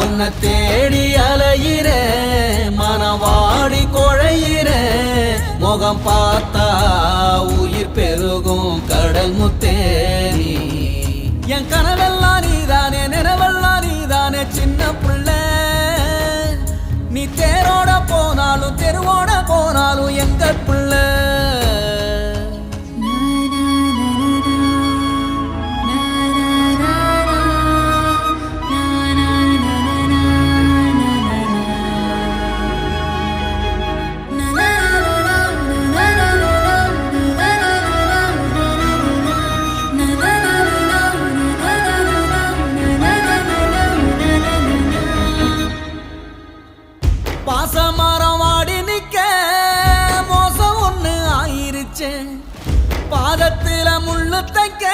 உன்னை தேடி அலையிற மனவாடி குழையிற முகம் பார்த்தா உயிர் பெருகும் கடல் முத்தேரி என் கனவெல்லாம் நீதானே நினைவெல்லாம் நீதானே சின்ன புள்ள நீ தேரோட போனாலும் தெருவோட போனாலும் எங்க புள்ள பாசமரம் வாடி நிக்க மோசம் ஒண்ணு ஆயிருச்சு பாதத்துல முள்ளு தைக்க